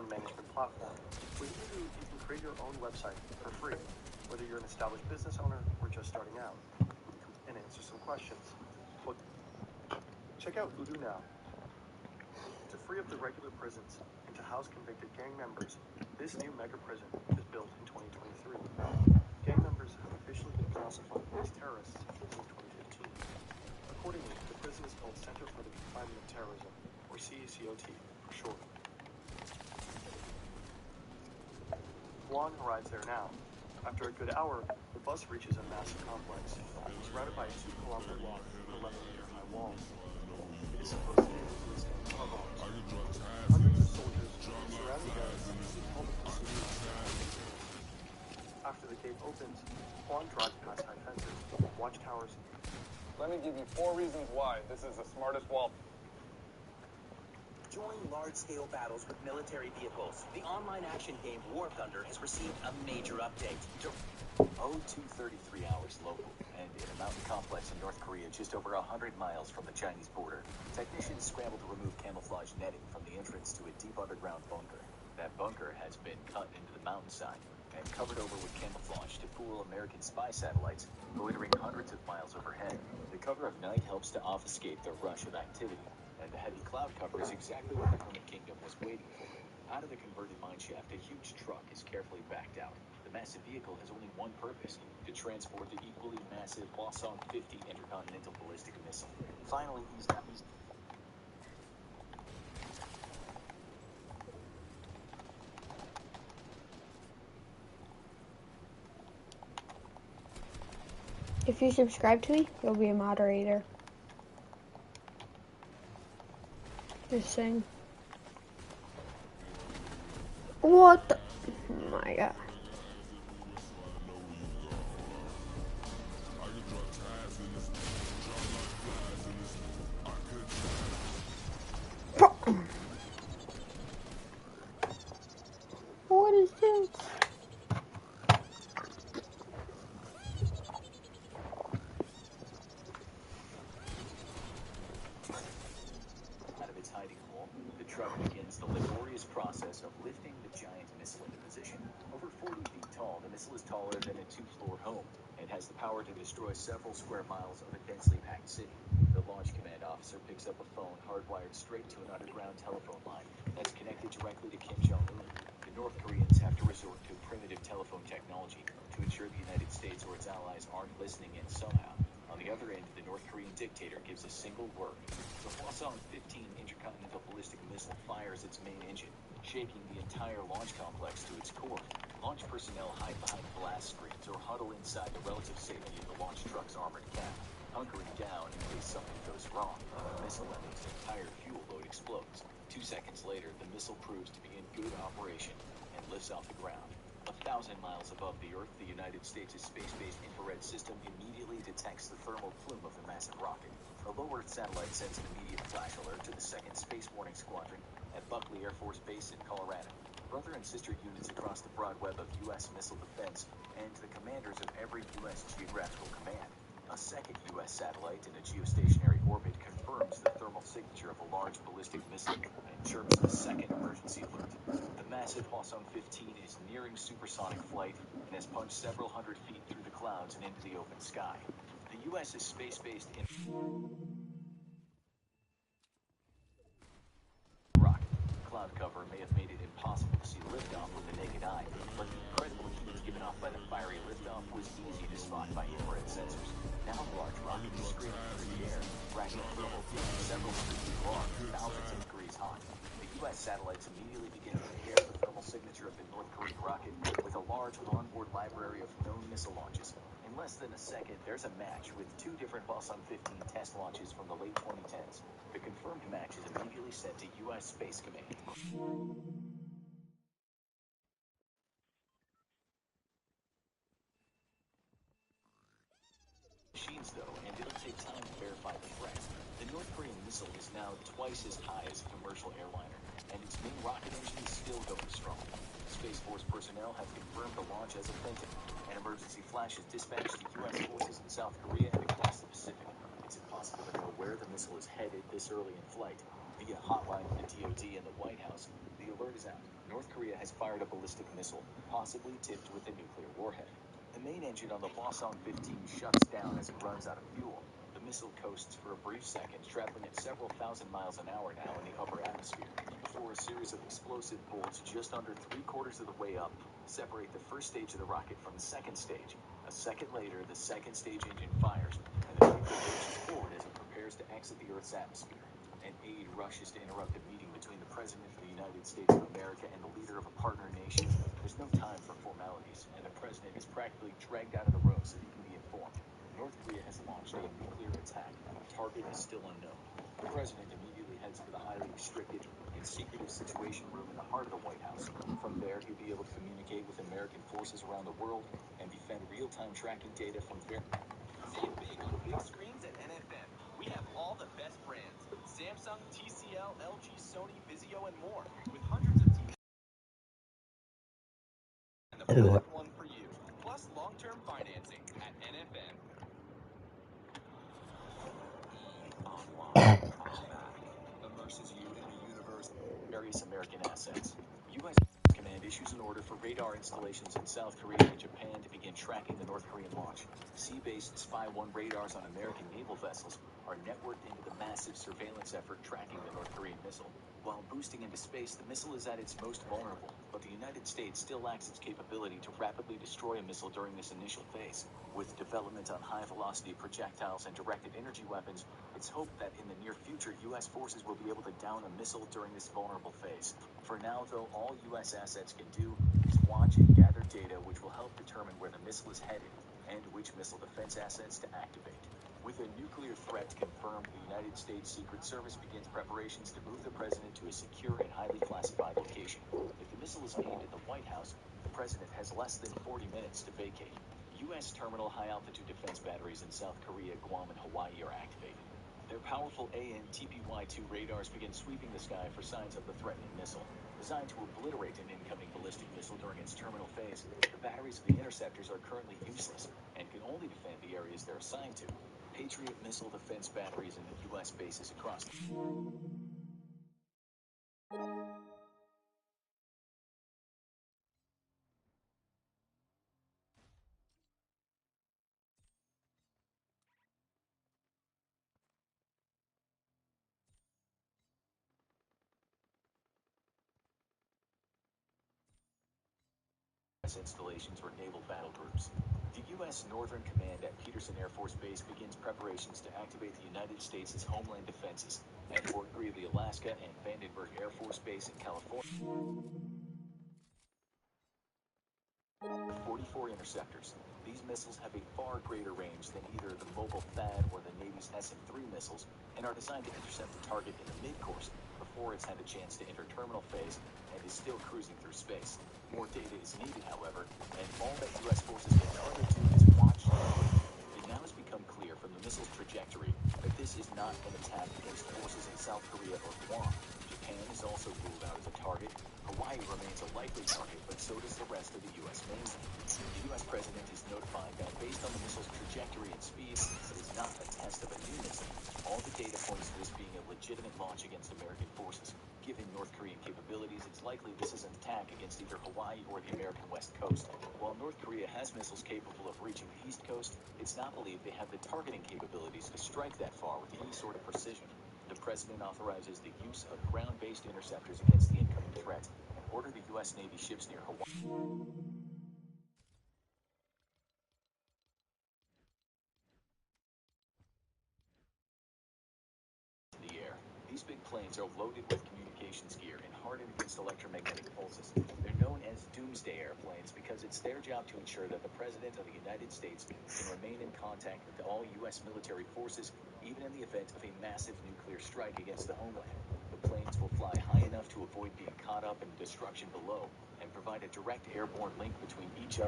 all-in-one management platform. With Odoo, you can create your own website for free, whether you're an established business owner or just starting out, and answer some questions. Check out Odoo now. To free up the regular prisons and to house convicted gang members, this new mega prison is built in 2023. Gang members have officially been classified as terrorists in 2015. Accordingly, the prison is called Center for the Confinement of Terrorism, or CECOT for short. Juan arrives there now. After a good hour, the bus reaches a massive complex, surrounded by a 2-kilometer long and 11-meter high wall. It is supposed to be able to withstand car bombs. Hundreds of soldiers surrounding the area and hold the procedure. After the gate opens, Juan drives past high fences, watchtowers. Let me give you 4 reasons why this is the smartest wall. Join large-scale battles with military vehicles. The online action game War Thunder has received a major update. 0233 hours local, and in a mountain complex in North Korea just over 100 miles from the Chinese border, technicians scramble to remove camouflage netting from the entrance to a deep underground bunker. That bunker has been cut into the mountainside and covered over with camouflage to fool American spy satellites loitering hundreds of miles overhead. The cover of night helps to obfuscate the rush of activity, and the heavy cloud cover is exactly what the Hermit Kingdom was waiting for. Out of the converted mineshaft, a huge truck is carefully backed out. The massive vehicle has only one purpose: to transport the equally massive Hwasong-50 intercontinental ballistic missile. Finally, he's If you subscribe to me, you'll be a moderator. Just saying. What the? Oh my god. What is this? out of its hiding hole. The truck begins the laborious process of lifting the giant missile into position. Over 40 feet tall, the missile is taller than a 2-floor home and has the power to destroy several square miles of a densely packed city. The launch command officer picks up a phone hardwired straight to an underground telephone line that's connected directly to Kim Jong-un. The North Koreans have to resort to primitive telephone technology to ensure the United States or its allies aren't listening in somehow. On the other end, the North Korean dictator gives a single word. The Hwasong-15 intercontinental ballistic missile fires its main engine, shaking the entire launch complex to its core. Launch personnel hide behind blast screens or huddle inside the relative safety of the launch truck's armored cab, hunkering down in case something goes wrong. The missile and its entire fuel load explodes. 2 seconds later, the missile proves to be in good operation and lifts off the ground. 1,000 miles above the Earth, the United States' space-based infrared system immediately detects the thermal plume of the massive rocket. A low-Earth satellite sends an immediate flash alert to the 2nd Space Warning Squadron at Buckley Air Force Base in Colorado. Brother and sister units across the broad web of U.S. missile defense and to the commanders of every U.S. geographical command. A second U.S. satellite in a geostationary orbit confirms the thermal signature of a large ballistic missile and chirps a second emergency alert. The massive Hwasong-15 is nearing supersonic flight and has punched several hundred feet through the clouds and into the open sky. The U.S. is space-based in rocket. Cloud cover may have made it impossible to see liftoff with the naked eye, but the incredible heat given off by the fiery liftoff was easy to spot by infrared sensors. Now the large rocket is screaming through the air, racking thermal fumes several hundred feet long, thousands of degrees hot. The U.S. satellites immediately begin to compare the thermal signature of the North Korean rocket with a large onboard library of known missile launches. In less than a second, there's a match with 2 different Hwasong-15 test launches from the late 2010s. The confirmed match is immediately sent to U.S. Space Command. Machines, though, and it'll take time to verify the threat. The North Korean missile is now twice as high as a commercial airliner, and its main rocket engine is still going strong. Space Force personnel have confirmed the launch as authentic. An emergency flash is dispatched to U.S. forces in South Korea and across the Pacific. It's impossible to know where the missile is headed this early in flight. Via hotline to the DoD and the White House, the alert is out. North Korea has fired a ballistic missile, possibly tipped with a nuclear warhead. The main engine on the Hwasong-15 shuts down as it runs out of fuel. The missile coasts for a brief second, traveling at several thousand miles an hour now in the upper atmosphere, before a series of explosive bolts just under 3/4 of the way up separate the first stage of the rocket from the second stage. A second later, the second stage engine fires, and the vehicle lurches forward as it prepares to exit the Earth's atmosphere. An aide rushes to interrupt a meeting between the President of the United States of America and the leader of a partner nation. There's no time for formalities, and the President is practically dragged out of the room so he can be informed. North Korea has launched a nuclear attack. The target is still unknown. The President immediately heads for the highly restricted and secretive Situation Room in the heart of the White House. From there, he'll be able to communicate with American forces around the world and defend real-time tracking data from See it big on big screens at NFM. We have all the best brands. Samsung, TCL, LG, Sony, Vizio, and more. With hundreds of TVs and the perfect one for you. Plus long-term financing at NFM. Online combat immerses you in a universe of various American assets. U.S. Command issues an order for radar installations in South Korea and Japan to begin tracking the North Korean launch. Sea-based Spy-1 radars on American naval vessels are networked into the massive surveillance effort tracking the North Korean missile. While boosting into space, the missile is at its most vulnerable, but the United States still lacks its capability to rapidly destroy a missile during this initial phase. With development on high-velocity projectiles and directed energy weapons, it's hoped that in the near future, U.S. forces will be able to down a missile during this vulnerable phase. For now, though, all U.S. assets can do is watch and gather data which will help determine where the missile is headed and which missile defense assets to activate. With a nuclear threat confirmed, the United States Secret Service begins preparations to move the president to a secure and highly classified location. If the missile is aimed at the White House, the president has less than 40 minutes to vacate. U.S. terminal high-altitude defense batteries in South Korea, Guam, and Hawaii are activated. Their powerful AN/TPY-2 radars begin sweeping the sky for signs of the threatening missile. Designed to obliterate an incoming ballistic missile during its terminal phase, the batteries of the interceptors are currently useless and can only defend the areas they're assigned to. Patriot missile defense batteries in the U.S. bases across installations or naval battle groups. The U.S. Northern Command at Peterson Air Force Base begins preparations to activate the United States' homeland defenses at Fort Greely, Alaska, and Vandenberg Air Force Base in California. 44 interceptors. These missiles have a far greater range than either the mobile THAAD or the Navy's SM-3 missiles, and are designed to intercept the target in the mid-course before it's had a chance to enter terminal phase and is still cruising through space. More data is needed, however, and all that U.S. forces can further do is watch and wait. It now has become clear from the missile's trajectory that this is not an attack against forces in South Korea or Guam. Japan is also ruled out as a target. Hawaii remains a likely target, but so does the rest of the U.S. mainland. The U.S. president is notified that based on the missile's trajectory and speed, it is not a test of a new missile. All the data points to this being a legitimate launch against American forces. Given North Korean capabilities, it's likely this is an attack against either Hawaii or the American West Coast. While North Korea has missiles capable of reaching the East Coast, it's not believed they have the targeting capabilities to strike that far with any sort of precision. The president authorizes the use of ground-based interceptors against the incoming threat and ordered the U.S. Navy ships near Hawaii. The air. These big planes are loaded with communications gear and hardened against electromagnetic pulses. They're known as doomsday airplanes because it's their job to ensure that the President of the United States can remain in contact with all U.S. military forces, even in the event of a massive nuclear strike against the homeland. The planes will fly high enough to avoid being caught up in destruction below and provide a direct airborne link between each other